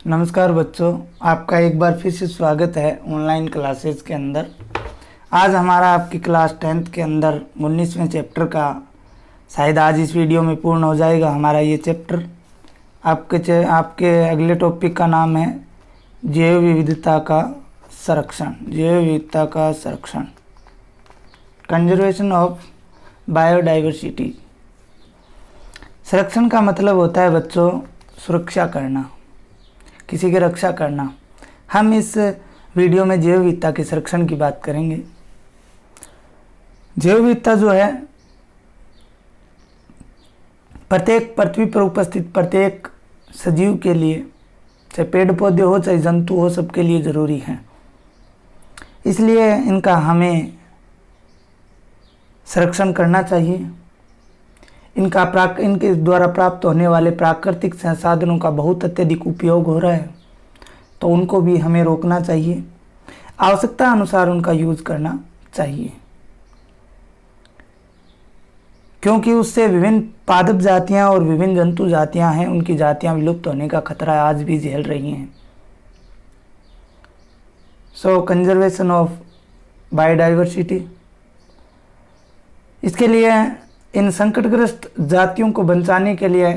नमस्कार बच्चों, आपका एक बार फिर से स्वागत है ऑनलाइन क्लासेस के अंदर। आज हमारा आपकी क्लास 10th के अंदर 19वें चैप्टर का शायद आज इस वीडियो में पूर्ण हो जाएगा हमारा ये चैप्टर। आपके अगले टॉपिक का नाम है जैव विविधता का संरक्षण। जैव विविधता का संरक्षण, कंजर्वेशन ऑफ बायोडाइवर्सिटी। संरक्षण का मतलब होता है बच्चों सुरक्षा करना, किसी की रक्षा करना। हम इस वीडियो में जैव विविधता के संरक्षण की बात करेंगे। जैव विविधता जो है प्रत्येक पृथ्वी पर उपस्थित प्रत्येक सजीव के लिए, चाहे पेड़ पौधे हो चाहे जंतु हो, सबके लिए ज़रूरी है। इसलिए इनका हमें संरक्षण करना चाहिए। इनके द्वारा प्राप्त होने वाले प्राकृतिक संसाधनों का बहुत अत्यधिक उपयोग हो रहा है, तो उनको भी हमें रोकना चाहिए, आवश्यकता अनुसार उनका यूज करना चाहिए, क्योंकि उससे विभिन्न पादप जातियां और विभिन्न जंतु जातियां हैं, उनकी जातियां विलुप्त होने का खतरा आज भी झेल रही हैं। सो कंजर्वेशन ऑफ बायोडाइवर्सिटी, इसके लिए इन संकटग्रस्त जातियों को बचाने के लिए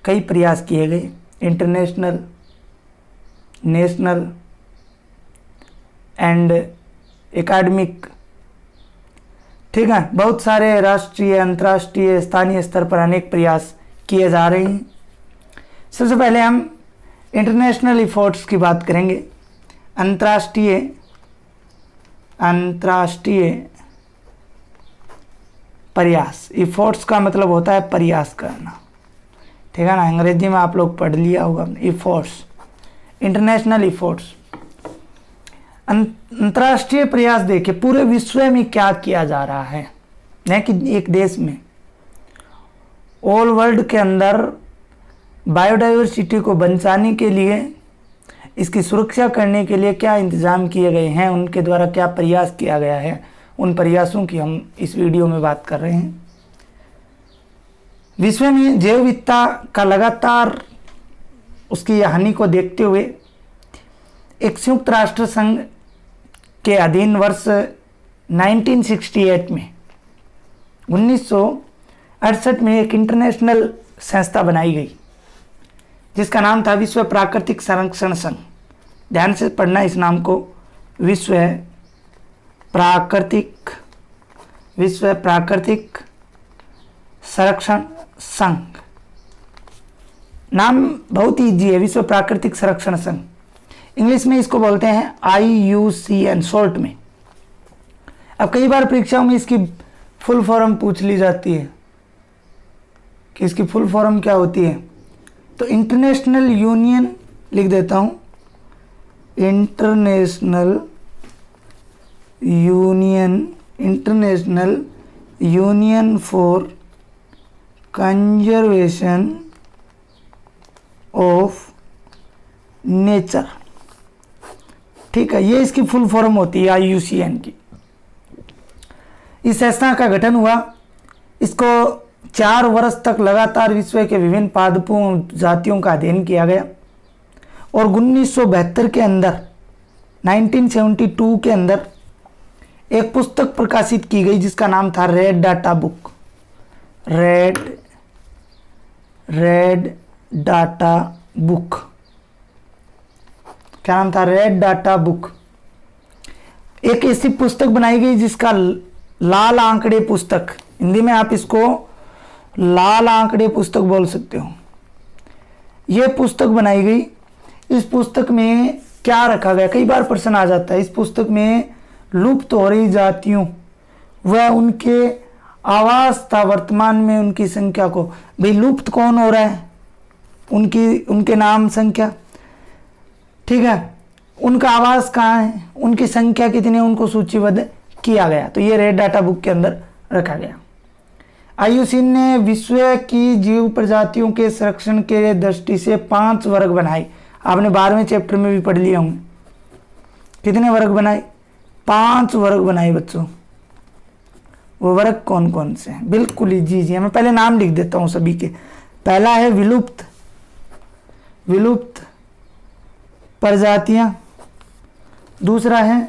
कई प्रयास किए गए, इंटरनेशनल, नेशनल एंड एकेडमिक। ठीक है, बहुत सारे राष्ट्रीय, अंतर्राष्ट्रीय, स्थानीय स्तर पर अनेक प्रयास किए जा रहे हैं। सबसे पहले हम इंटरनेशनल इफोर्ट्स की बात करेंगे। अंतर्राष्ट्रीय प्रयास। इफोर्ट्स का मतलब होता है प्रयास करना, ठीक है ना। अंग्रेजी में आप लोग पढ़ लिया होगा इफोर्ट्स, इंटरनेशनल इफोर्ट्स। अंतर्राष्ट्रीय प्रयास देखिए पूरे विश्व में क्या किया जा रहा है, न कि एक देश में। ऑल वर्ल्ड के अंदर बायोडाइवर्सिटी को बचाने के लिए, इसकी सुरक्षा करने के लिए क्या इंतजाम किए गए हैं, उनके द्वारा क्या प्रयास किया गया है, उन प्रयासों की हम इस वीडियो में बात कर रहे हैं। विश्व में जैव विविधता का लगातार उसकी हानि को देखते हुए एक संयुक्त राष्ट्र संघ के अधीन वर्ष 1968 में 1968 में एक इंटरनेशनल संस्था बनाई गई जिसका नाम था विश्व प्राकृतिक संरक्षण संघ। ध्यान से पढ़ना इस नाम को, विश्व प्राकृतिक संरक्षण संघ। नाम बहुत ईजी है, विश्व प्राकृतिक संरक्षण संघ। इंग्लिश में इसको बोलते हैं IUCN शॉर्ट में। अब कई बार परीक्षाओं में इसकी फुल फॉर्म पूछ ली जाती है कि इसकी फुल फॉर्म क्या होती है, तो इंटरनेशनल यूनियन लिख देता हूं, international union for conservation of nature. ठीक है, ये इसकी फुल फॉर्म होती है IUCN की। इस संस्था का गठन हुआ, इसको 4 वर्ष तक लगातार विश्व के विभिन्न पादपों जातियों का अध्ययन किया गया और 1972 के अंदर, 1972 के अंदर एक पुस्तक प्रकाशित की गई जिसका नाम था red data book. Red data book, क्या नाम था? Red data book. एक ऐसी पुस्तक बनाई गई जिसका लाल आंकड़े पुस्तक, हिंदी में आप इसको लाल आंकड़े पुस्तक बोल सकते हो। यह पुस्तक बनाई गई। इस पुस्तक में क्या रखा गया, कई बार प्रश्न आ जाता है। इस पुस्तक में लुप्त हो रही जातियों व उनके आवास था वर्तमान में उनकी संख्या को, भाई लुप्त कौन हो रहा है, उनके नाम, संख्या, ठीक है, उनका आवास कहाँ है, उनकी संख्या कितनी है, उनको सूचीबद्ध किया गया। तो ये रेड डाटा बुक के अंदर रखा गया। IUCN ने विश्व की जीव प्रजातियों के संरक्षण के दृष्टि से 5 वर्ग बनाए। आपने 12वें चैप्टर में भी पढ़ लिया होंगे। कितने वर्ग बनाए? 5 वर्ग बनाए बच्चों। वो वर्ग कौन कौन से हैं? बिल्कुल इजी। मैं पहले नाम लिख देता हूं सभी के। पहला है विलुप्त, प्रजातियां, दूसरा है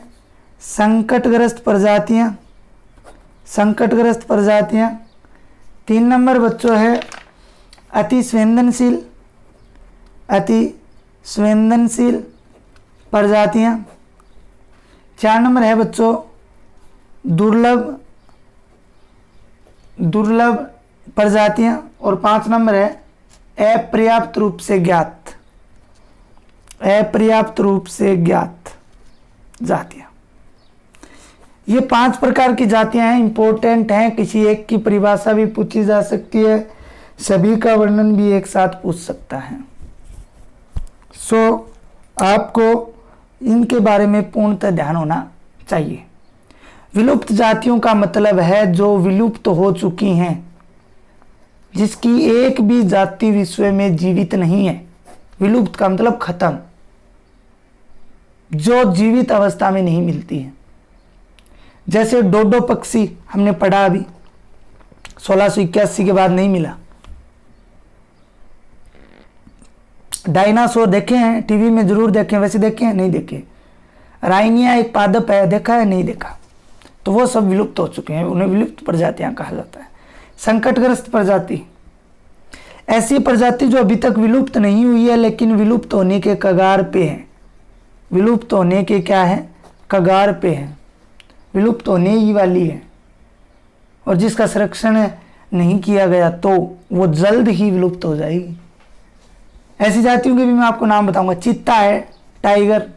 संकटग्रस्त प्रजातियां, संकटग्रस्त प्रजातियां। 3 नंबर बच्चों है अति संवेदनशील, अति संवेदनशील प्रजातियां। 4 नंबर है बच्चों दुर्लभ, दुर्लभ प्रजातियां। और 5 नंबर है अपर्याप्त रूप से ज्ञात, अपर्याप्त रूप से ज्ञात जातियां। ये 5 प्रकार की जातियां हैं, इंपॉर्टेंट हैं। किसी एक की परिभाषा भी पूछी जा सकती है, सभी का वर्णन भी एक साथ पूछ सकता है। आपको इनके बारे में पूर्णतः ध्यान होना चाहिए। विलुप्त जातियों का मतलब है जो विलुप्त हो चुकी हैं, जिसकी एक भी जाति विश्व में जीवित नहीं है। विलुप्त का मतलब खत्म, जो जीवित अवस्था में नहीं मिलती है। जैसे डोडो पक्षी हमने पढ़ा अभी 1681 के बाद नहीं मिला। डायनासोर देखे हैं, टीवी में जरूर देखे, वैसे देखे हैं नहीं देखे। राइनिया एक पादप है, देखा है नहीं देखा। तो वो सब विलुप्त हो चुके हैं, उन्हें विलुप्त प्रजातियां कहा जाता है। संकटग्रस्त प्रजाति, ऐसी प्रजाति जो अभी तक विलुप्त नहीं हुई है लेकिन विलुप्त होने के कगार पे है। विलुप्त होने के क्या है, कगार पे है, विलुप्त होने ही वाली है, और जिसका संरक्षण नहीं किया गया तो वो जल्द ही विलुप्त हो जाएगी। ऐसी जातियों के भी मैं आपको नाम बताऊंगा। चीता है, टाइगर,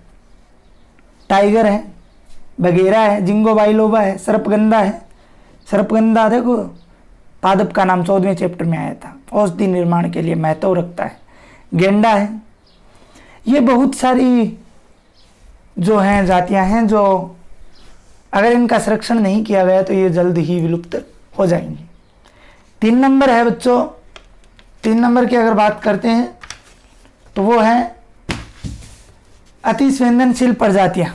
टाइगर है, बगेरा है, जिंगो बाइलोबा है, सर्पगंधा है। सर्पगंधा देखो पादप का नाम 14वें चैप्टर में आया था, औषधि निर्माण के लिए महत्व रखता है। गेंडा है। ये बहुत सारी जो हैं जातियां हैं जो अगर इनका संरक्षण नहीं किया गया तो ये जल्द ही विलुप्त हो जाएंगी। 3 नंबर है बच्चों, 3 नंबर की अगर बात करते हैं तो वो है अति संवेदनशील प्रजातियां,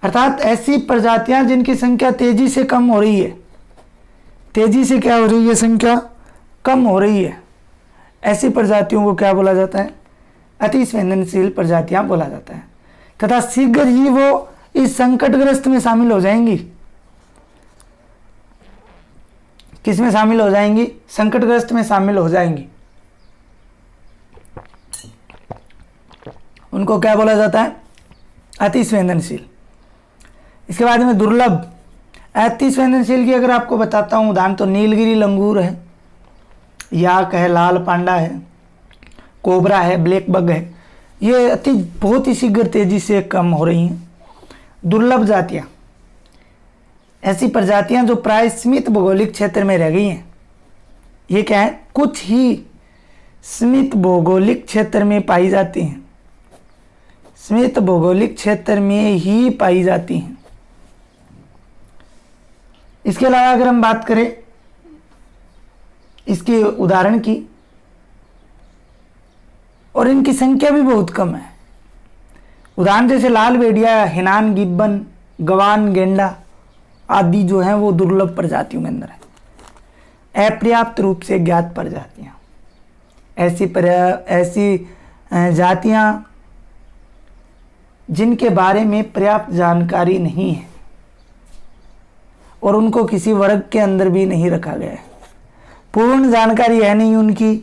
अर्थात ऐसी प्रजातियां जिनकी संख्या तेजी से कम हो रही है। तेजी से क्या हो रही है, संख्या कम हो रही है। ऐसी प्रजातियों को क्या बोला जाता है, अति संवेदनशील प्रजातियां बोला जाता है। तथा शीघ्र ही वो इस संकटग्रस्त में शामिल हो जाएंगी। किस में शामिल हो जाएंगी, संकटग्रस्त में शामिल हो जाएंगी। उनको क्या बोला जाता है, अति संवेदनशील। इसके बाद में दुर्लभ। अति संवेदनशील की अगर आपको बताता हूं उदाहरण तो नीलगिरी लंगूर है, याक है, लाल पांडा है, कोबरा है, ब्लैक बग है। ये अति बहुत ही शीघ्र तेजी से कम हो रही हैं। दुर्लभ जातियां, ऐसी प्रजातियां जो प्राय सीमित भौगोलिक क्षेत्र में रह गई हैं। ये क्या है, कुछ ही सीमित भौगोलिक क्षेत्र में पाई जाती हैं, सीमित भौगोलिक क्षेत्र में ही पाई जाती हैं। इसके अलावा अगर हम बात करें इसके उदाहरण की, और इनकी संख्या भी बहुत कम है। उदाहरण जैसे लाल भेड़िया, हिनान गिब्बन, गवान गेंडा आदि जो हैं वो दुर्लभ प्रजातियों के अंदर है। अपर्याप्त रूप से ज्ञात प्रजातियां, ऐसी जातियां जिनके बारे में पर्याप्त जानकारी नहीं है और उनको किसी वर्ग के अंदर भी नहीं रखा गया है। पूर्ण जानकारी है नहीं उनकी,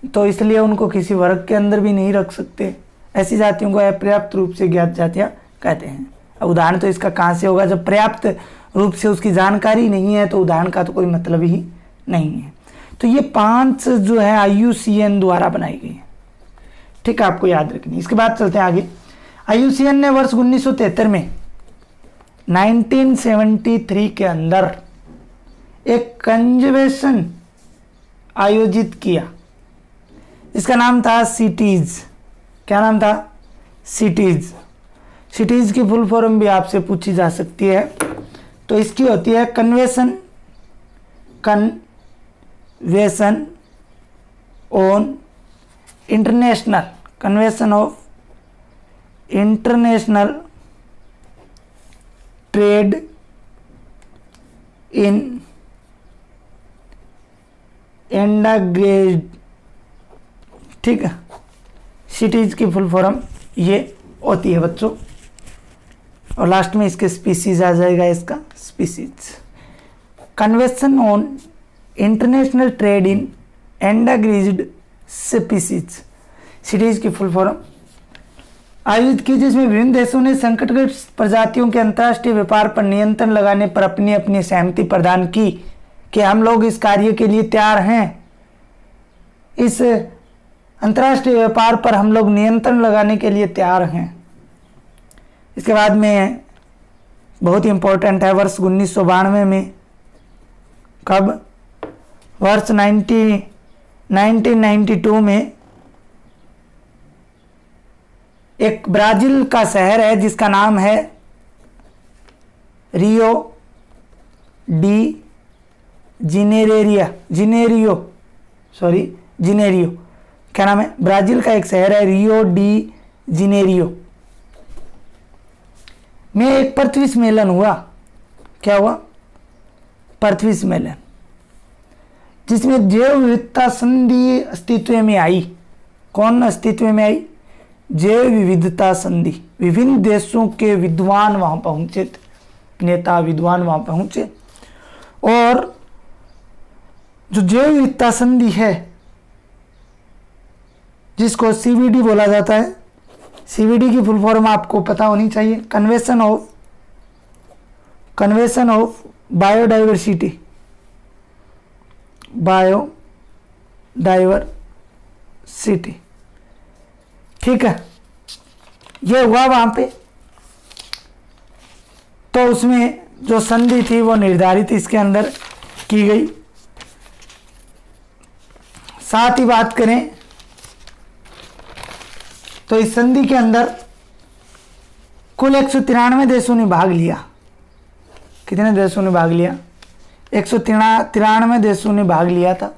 तो इसलिए उनको किसी वर्ग के अंदर भी नहीं रख सकते। ऐसी जातियों को अपर्याप्त रूप से ज्ञात जातियां कहते हैं। अब उदाहरण तो इसका कहाँ से होगा, जब पर्याप्त रूप से उसकी जानकारी नहीं है तो उदाहरण का तो कोई मतलब ही नहीं है। तो ये 5 जो है IUCN द्वारा बनाई गई है, ठीक है, आपको याद रखनी। इसके बाद चलते हैं आगे। IUCN ने वर्ष 1973 में 1973 के अंदर एक कंजर्वेशन आयोजित किया। इसका नाम था सिटीज। क्या नाम था, सिटीज। सिटीज की फुल फॉर्म भी आपसे पूछी जा सकती है। तो इसकी होती है convention on international, convention of international trade in endangered, ठीक है। सिटीज की फुल फॉर्म ये होती है बच्चों। और लास्ट में इसके स्पीसीज आ जाएगा, इसका species. Convention on international trade in endangered species, CITES की फुल फॉर्म आयोजित की, जिसमें विभिन्न देशों ने संकटग्रस्त प्रजातियों के अंतर्राष्ट्रीय व्यापार पर नियंत्रण लगाने पर अपनी अपनी सहमति प्रदान की कि हम लोग इस कार्य के लिए तैयार हैं। इस अंतर्राष्ट्रीय व्यापार पर हम लोग नियंत्रण लगाने के लिए तैयार हैं। इसके बाद में बहुत ही इंपॉर्टेंट है, वर्ष 1992 में, कब, वर्ष 1992 में एक ब्राजील का शहर है जिसका नाम है रियो डी जिनेरियो, क्या नाम है, ब्राजील का एक शहर है रियो डी जिनेरियो में एक पृथ्वी सम्मेलन हुआ। क्या हुआ? पृथ्वी सम्मेलन, जिसमें जैव विविधता संधि अस्तित्व में आई। कौन अस्तित्व में आई? जैव विविधता संधि। विभिन्न देशों के विद्वान वहां पहुंचे थे, नेता विद्वान वहां पहुंचे, और जो जैव विविधता संधि है जिसको सीवीडी बोला जाता है, सीवीडी की फुल फॉर्म आपको पता होनी चाहिए, कन्वेंशन ऑफ बायोडाइवर्सिटी, ठीक है, ये हुआ वहां पे। तो उसमें जो संधि थी वो निर्धारित इसके अंदर की गई। साथ ही बात करें तो इस संधि के अंदर कुल 193 देशों ने भाग लिया। कितने देशों ने भाग लिया? 193 देशों ने भाग लिया था।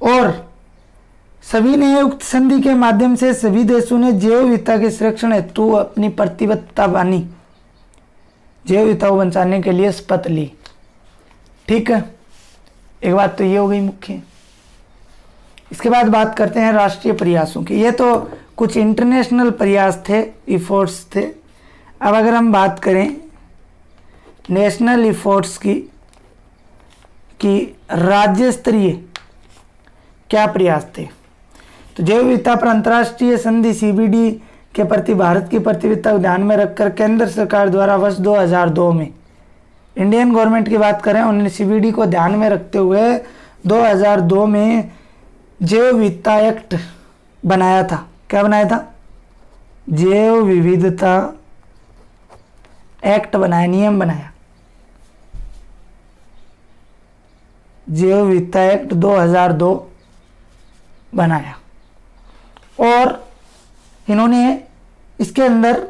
और सभी ने उक्त संधि के माध्यम से सभी देशों ने जैव विविधता के संरक्षण हेतु अपनी प्रतिबद्धता बानी, जैव विविधता को बचाने के लिए शपथ ली। ठीक है, एक बात तो ये हो गई मुख्य। इसके बाद बात करते हैं राष्ट्रीय प्रयासों की। ये तो कुछ इंटरनेशनल प्रयास थे, इफोर्ट्स थे। अब अगर हम बात करें नेशनल इफोर्ट्स की राज्य स्तरीय क्या प्रयास थे, तो जैव विविधता पर अंतर्राष्ट्रीय संधि सीबीडी के प्रति भारत की प्रतिबद्धता को ध्यान में रखकर केंद्र सरकार द्वारा वर्ष 2002 में, इंडियन गवर्नमेंट की बात करें, उन्होंने सीबीडी को ध्यान में रखते हुए 2002 में जैव विविधता एक्ट बनाया था। क्या बनाया था? जैव विविधता एक्ट बनाया, नियम बनाया। जैव विविधता एक्ट 2002 बनाया और इन्होंने इसके अंदर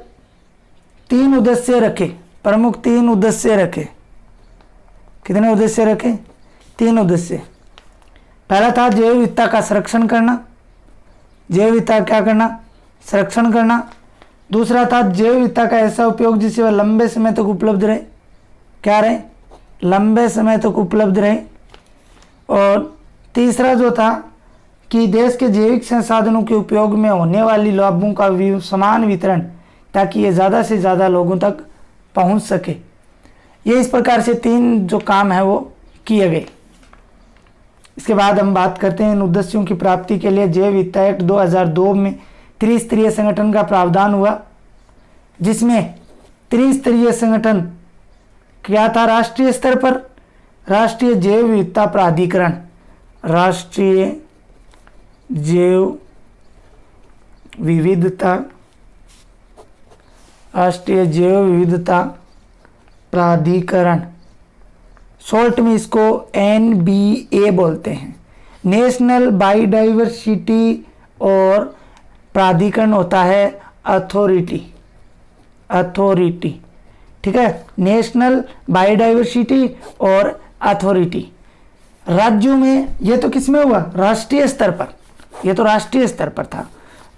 3 उद्देश्य रखे, प्रमुख 3 उद्देश्य रखे। कितने उद्देश्य रखे? 3 उद्देश्य। पहला था जैव विविधता का संरक्षण करना, जैव विविधता क्या करना? संरक्षण करना। दूसरा था जैव विविधता का ऐसा उपयोग जिससे वह लंबे समय तक उपलब्ध रहे। क्या रहे? लंबे समय तक उपलब्ध रहे। और तीसरा जो था कि देश के जैविक संसाधनों के उपयोग में होने वाली लाभों का समान वितरण, ताकि ये ज़्यादा से ज़्यादा लोगों तक पहुंच सके। ये इस प्रकार से 3 जो काम है वो किए गए। इसके बाद हम बात करते हैं इन उद्देश्यों की प्राप्ति के लिए जैव विविधता एक्ट 2002 में त्रिस्तरीय संगठन का प्रावधान हुआ, जिसमें त्रिस्तरीय संगठन क्या था? राष्ट्रीय स्तर पर राष्ट्रीय जैव विविधता प्राधिकरण, राष्ट्रीय जैव विविधता प्राधिकरण, शॉर्ट में इसको NBA बोलते हैं। नेशनल बायोडाइवर्सिटी और प्राधिकरण होता है अथॉरिटी। ठीक है, नेशनल बायोडाइवर्सिटी और अथॉरिटी। राज्यों में, ये तो किस में हुआ? राष्ट्रीय स्तर पर। ये तो राष्ट्रीय स्तर पर था।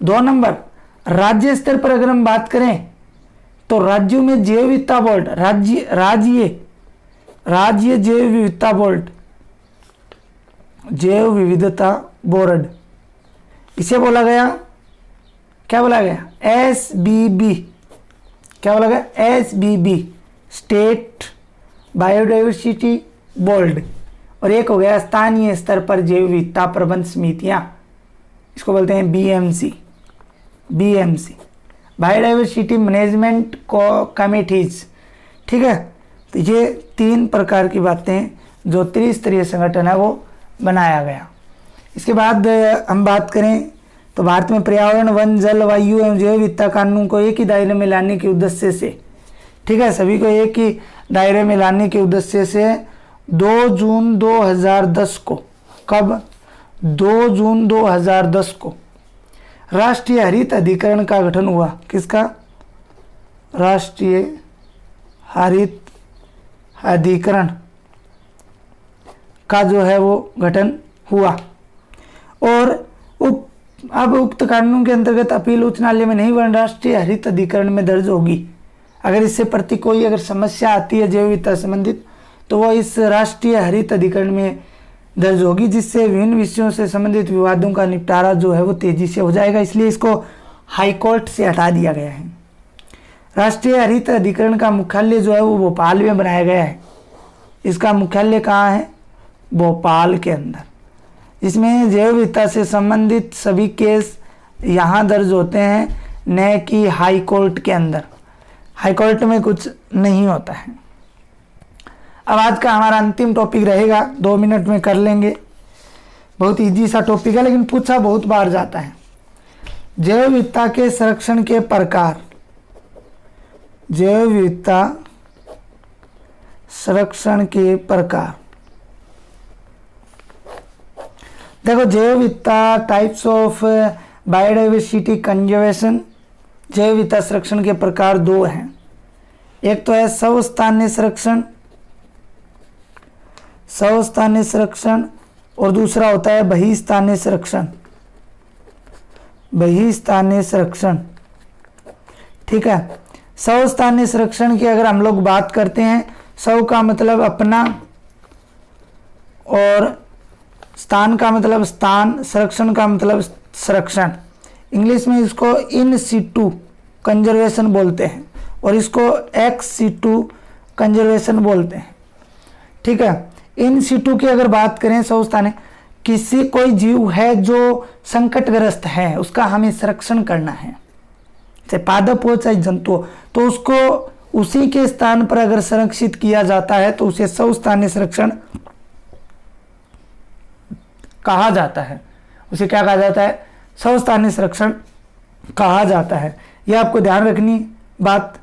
2 नंबर राज्य स्तर पर अगर हम बात करें तो राज्यों में जैव विविधता बोर्ड, राज्य जैव विविधता बोर्ड, इसे बोला गया क्या बोला गया, SBB, क्या बोला गया, SBB, स्टेट बायोडाइवर्सिटी बोर्ड। और एक हो गया स्थानीय स्तर पर जैव विविधता प्रबंध समितियां, इसको बोलते हैं BMC, बायोडाइवर्सिटी मैनेजमेंट कमिटीज। ठीक है, तो ये 3 प्रकार की बातें जो त्रिस्तरीय संगठन है वो बनाया गया। इसके बाद हम बात करें तो भारत में पर्यावरण, वन, जल, वायु एवं जैव विविधता कानून को एक ही दायरे में लाने के उद्देश्य से, ठीक है, सभी को एक ही दायरे में लाने के उद्देश्य से 2 जून 2010 को, कब, 2 जून 2010 को राष्ट्रीय हरित अधिकरण का गठन हुआ। किसका, राष्ट्रीय हरित अधिकरण का जो है वो गठन हुआ। और अब उक्त कानून के अंतर्गत अपील उच्च न्यायालय में नहीं वरन राष्ट्रीय हरित अधिकरण में दर्ज होगी। अगर इससे प्रति कोई अगर समस्या आती है जैव विविधता संबंधित तो वो इस राष्ट्रीय हरित अधिकरण में दर्ज होगी, जिससे विभिन्न विषयों से संबंधित विवादों का निपटारा जो है वो तेजी से हो जाएगा। इसलिए इसको हाई कोर्ट से हटा दिया गया है। राष्ट्रीय हरित अधिकरण का मुख्यालय जो है वो भोपाल में बनाया गया है। इसका मुख्यालय कहाँ है, भोपाल के अंदर। इसमें जैव विविधता से संबंधित सभी केस यहाँ दर्ज होते हैं, न कि हाई कोर्ट के अंदर। हाई कोर्ट में कुछ नहीं होता है। अब आज का हमारा अंतिम टॉपिक रहेगा, 2 मिनट में कर लेंगे। बहुत इजी सा टॉपिक है लेकिन पूछा बहुत बार जाता है। जैव विविधता के संरक्षण के प्रकार, जैव विविधता संरक्षण के प्रकार। देखो, जैव विविधता टाइप्स ऑफ बायोडाइवर्सिटी कंजर्वेशन, जैव विविधता संरक्षण के प्रकार 2 हैं। एक तो है स्वस्थानीय संरक्षण, स्वस्थानीय संरक्षण, और दूसरा होता है बहिस्थानीय संरक्षण, बहिस्थानीय संरक्षण। ठीक है, स्वस्थानीय संरक्षण की अगर हम लोग बात करते हैं, स्व का मतलब अपना और स्थान का मतलब स्थान, संरक्षण का मतलब संरक्षण। इंग्लिश में इसको इन सीटू कंजर्वेशन बोलते हैं और इसको एक्स सीटू कंजर्वेशन बोलते हैं। ठीक है, इन सीटू की अगर बात करें, स्वस्थानीय, किसी कोई जीव है जो संकटग्रस्त है, उसका हमें संरक्षण करना है, चाहे पादप हो चाहे जंतु हो, तो उसको उसी के स्थान पर अगर संरक्षित किया जाता है तो उसे स्वस्थानीय संरक्षण कहा जाता है। उसे क्या कहा जाता है, स्वस्थानीय संरक्षण कहा जाता है। यह आपको ध्यान रखनी बात,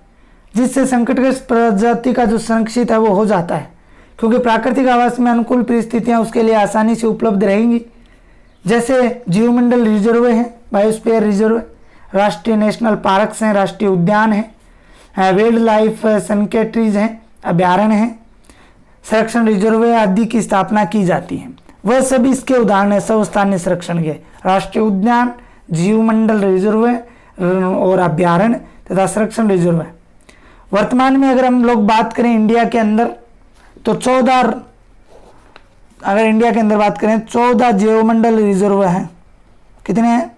जिससे संकटग्रस्त प्रजाति का जो संरक्षित है वो हो जाता है, क्योंकि प्राकृतिक आवास में अनुकूल परिस्थितियां उसके लिए आसानी से उपलब्ध रहेंगी। जैसे जीवमंडल रिजर्व हैं, बायोस्फीयर रिजर्व, राष्ट्रीय नेशनल पार्क्स हैं, राष्ट्रीय उद्यान हैं, वाइल्ड लाइफ सैंक्चुअरीज हैं, अभ्यारण्य हैं, संरक्षण रिजर्व आदि की स्थापना की जाती है। वह सभी इसके उदाहरण है स्वस्थानीय संरक्षण के, राष्ट्रीय उद्यान, जीवमंडल रिजर्व और अभ्यारण्य तथा संरक्षण रिजर्व है। वर्तमान में अगर हम लोग बात करें इंडिया के अंदर तो 14, अगर इंडिया के अंदर बात करें 14 जीवमंडल रिजर्व हैं। कितने हैं,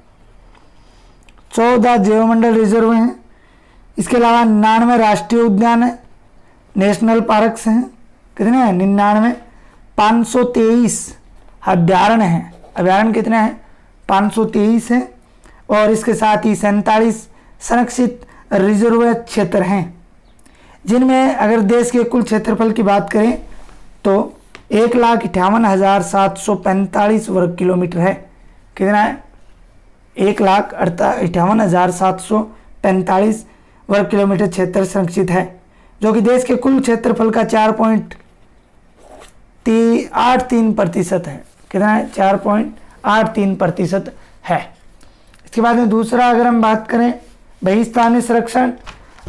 14 जीवमंडल रिजर्व हैं। इसके अलावा 99 राष्ट्रीय उद्यान है, नेशनल पार्क्स हैं। कितने हैं, 99। 523 अभ्यारण्य हैं। अभ्यारण्य कितने हैं, 523 हैं। और इसके साथ ही 47 संरक्षित रिजर्व क्षेत्र हैं, जिनमें अगर देश के कुल क्षेत्रफल की बात करें तो 1,58,745 वर्ग किलोमीटर है। कितना है, 1,58,745 वर्ग किलोमीटर क्षेत्र संरक्षित है, जो कि देश के कुल क्षेत्रफल का 4.83% है। कितना है, 4.83% है। इसके बाद में दूसरा अगर हम बात करें बहिस्थानीय संरक्षण,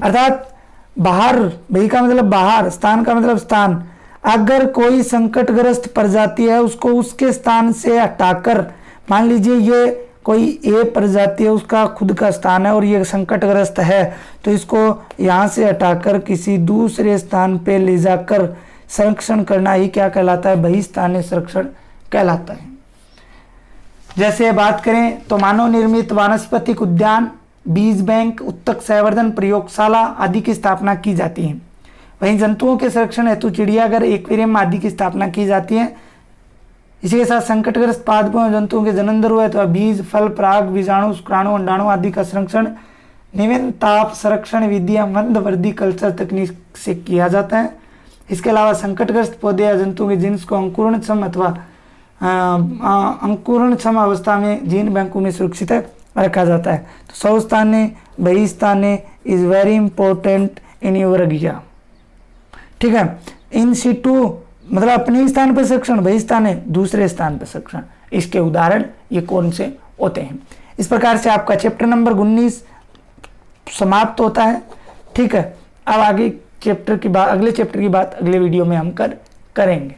अर्थात बाहर, बही का मतलब बाहर, स्थान का मतलब स्थान। अगर कोई संकटग्रस्त प्रजाति है उसको उसके स्थान से हटाकर, मान लीजिए ये कोई ए प्रजाति है, उसका खुद का स्थान है और ये संकटग्रस्त है, तो इसको यहाँ से हटाकर किसी दूसरे स्थान पे ले जाकर संरक्षण करना ही क्या कहलाता है, बहिस्थानीय संरक्षण कहलाता है। जैसे बात करें तो मानव निर्मित वानस्पतिक उद्यान, बीज बैंक, उत्तक संवर्धन प्रयोगशाला आदि की स्थापना की जाती है। वहीं जंतुओं के संरक्षण हेतु चिड़ियाघर, एक्वेरियम आदि की स्थापना की जाती है। इसी के साथ संकटग्रस्त पादपों और जंतुओं के जन्मदर हुए अथवा बीज, फल, पराग, बीजाणु, शुक्राणु, अंडाणु आदि का संरक्षण निम्न ताप संरक्षण विधियां मंद वृद्धि कल्चर तकनीक से किया जाता है। इसके अलावा संकटग्रस्त पौधे या जंतुओं के जीन्स को अंकुरणक्षम अथवा अंकुरणक्षम अवस्था में जीन बैंकों में सुरक्षित रखा जाता है। तो सौस्थाने बहिस्थाने is very important in your exam. ठीक है, इन सिटू मतलब अपने स्थान पर संरक्षण, बहिस्थाने दूसरे स्थान पर संरक्षण, इसके उदाहरण ये कौन से होते हैं। इस प्रकार से आपका चैप्टर नंबर 19 समाप्त होता है। ठीक है, अब आगे चैप्टर की बात, अगले चैप्टर की बात अगले वीडियो में हम करेंगे।